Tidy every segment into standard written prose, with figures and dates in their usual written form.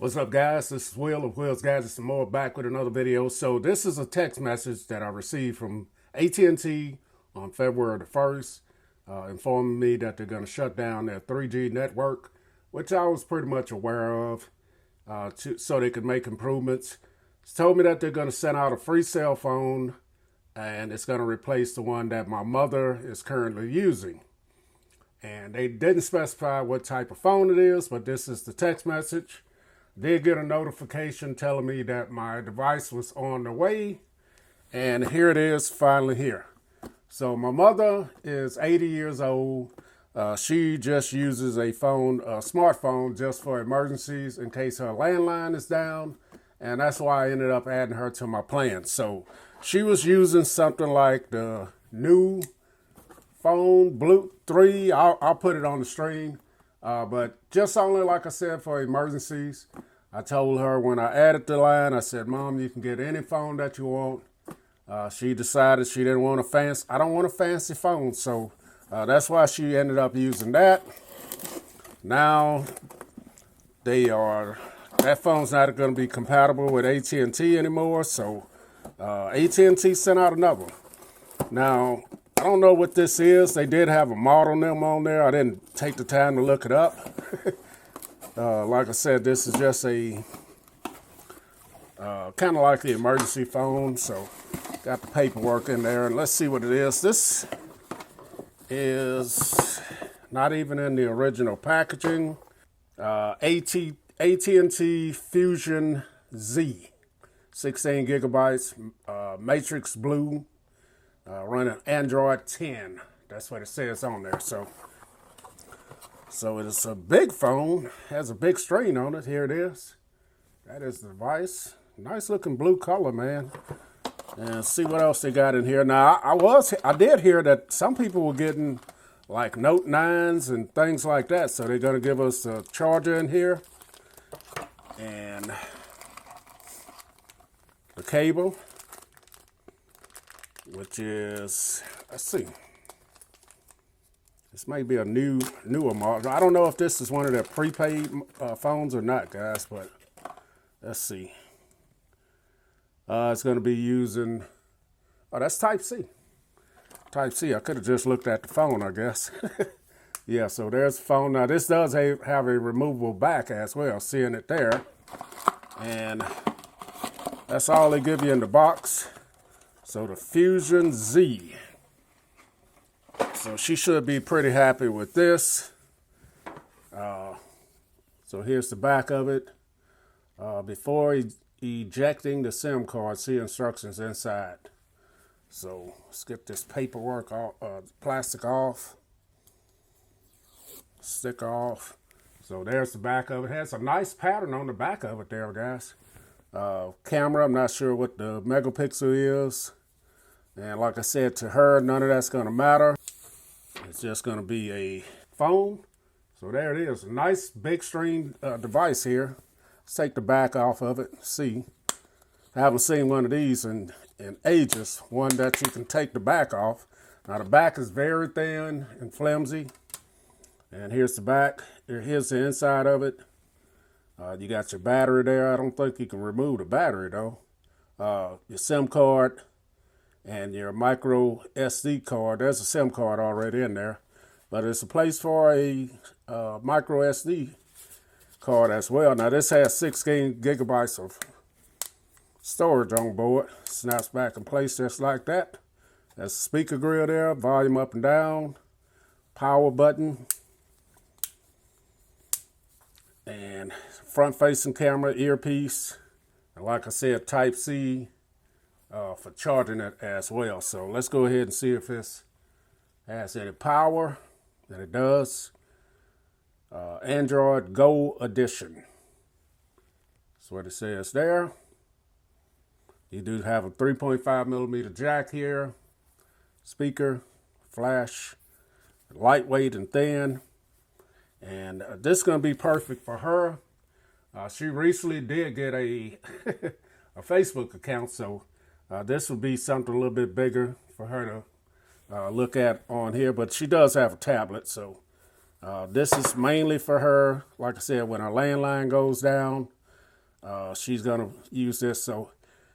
What's up, guys? This is Will of Will's Gadgets and More, back with another video. So this is a text message that I received from AT&T on February the 1st, informing me that they're going to shut down their 3G network, which I was pretty much aware of, so they could make improvements. It's told me that they're going to send out a free cell phone, and it's going to replace the one that my mother is currently using. And they didn't specify what type of phone it is, but this is the text message. Did get a notification telling me that my device was on the way, and here it is, finally here. So my mother is 80 years old. She just uses a smartphone just for emergencies in case her landline is down, and that's why I ended up adding her to my plan. So she was using something like the new phone, Blue 3. I'll put it on the screen. But just only, like I said, for emergencies. I told her when I added the line, I said, Mom, you can get any phone that you want. She decided she didn't want a fancy, I don't want a fancy phone. So that's why she ended up using that. Now that phone's not going to be compatible with AT&T anymore. So AT&T sent out another one. Now, I don't know what this is. They did have a model number on there. I didn't take the time to look it up. Like I said, this is just a kind of like the emergency phone. So got the paperwork in there, and let's see what it is. This is not even in the original packaging. AT&T tFusionZ, 16 gigabytes, matrix blue. Running Android 10. That's what it says on there. So it's a big phone. Has a big screen on it. Here it is. That is the device. Nice looking blue color, man. And see what else they got in here. Now, I did hear that some people were getting like Note 9s and things like that. So they're going to give us a charger in here. And the cable, which is, let's see, this may be a newer model. I don't know if this is one of their prepaid phones or not, guys, but let's see. It's going to be using, that's Type-C. Type-C. I could have just looked at the phone, I guess. Yeah, so there's the phone. Now, this does have a removable back as well, seeing it there. And that's all they give you in the box. So the tFusionZ. So she should be pretty happy with this. So here's the back of it. Before ejecting the SIM card, see instructions inside. So let's get this paperwork off, plastic off, sticker off. So there's the back of it. It has a nice pattern on the back of it there, guys. Camera, I'm not sure what the megapixel is. And like I said to her, none of that's going to matter. It's just going to be a phone. So there it is. A nice big screen device here. Let's take the back off of it. See, I haven't seen one of these in ages. One that you can take the back off. Now the back is very thin and flimsy. And here's the back. Here's the inside of it. You got your battery there. I don't think you can remove the battery though. Your SIM card and your micro SD card. There's a SIM card already in there, but it's a place for a micro SD card as well. Now this has 16 gigabytes of storage on board. Snaps back in place just like that. There's a speaker grill there, volume up and down, power button, and front facing camera, earpiece, and like I said, Type-C for charging it as well. So let's go ahead and see if this has any power. And it does. Android Go Edition. That's what it says there. You do have a 3.5 millimeter jack here. Speaker, flash, lightweight and thin. And this is going to be perfect for her. She recently did get a Facebook account, so this would be something a little bit bigger for her to look at on here. But she does have a tablet, so this is mainly for her, like I said, when her landline goes down, she's gonna use this. So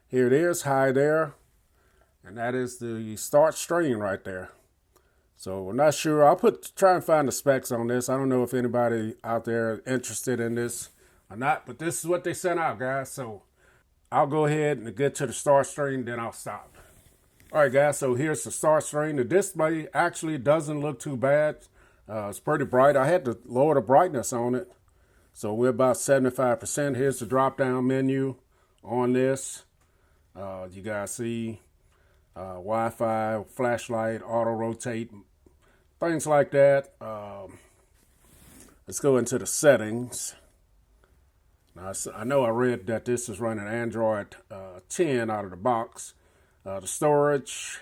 here it is, hi there, and that is the start stream right there. So we're not sure. I'll try and find the specs on this. I don't know if anybody out there interested in this or not, but this is what they sent out, guys. So I'll go ahead and get to the start stream, then I'll stop. All right, guys, so here's the start stream. The display actually doesn't look too bad. It's pretty bright. I had to lower the brightness on it. So we're about 75%. Here's the drop-down menu on this. You guys see Wi-Fi, flashlight, auto-rotate, things like that. Let's go into the settings. Now, I know I read that this is running Android 10 out of the box. The storage,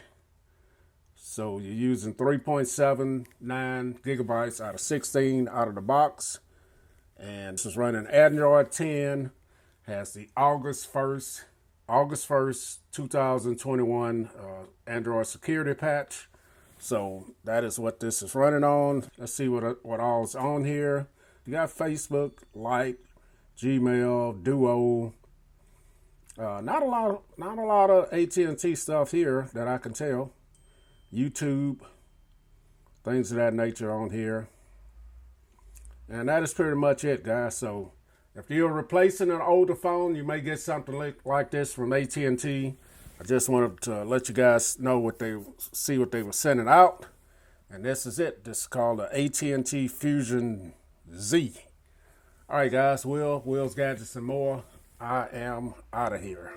so you're using 3.79 gigabytes out of 16 out of the box. And this is running Android 10, has the August 1st, 2021 Android security patch. So that is what this is running on. Let's see what all is on here. You got Facebook, Lite, Gmail, Duo. Not a lot of AT&T stuff here that I can tell. YouTube, things of that nature on here. And that is pretty much it, guys. So if you're replacing an older phone, you may get something like this from AT&T. I just wanted to let you guys know what they were sending out. And this is it. This is called the AT&T tFusionZ. All right, guys. Will's Gadgets and More. I am out of here.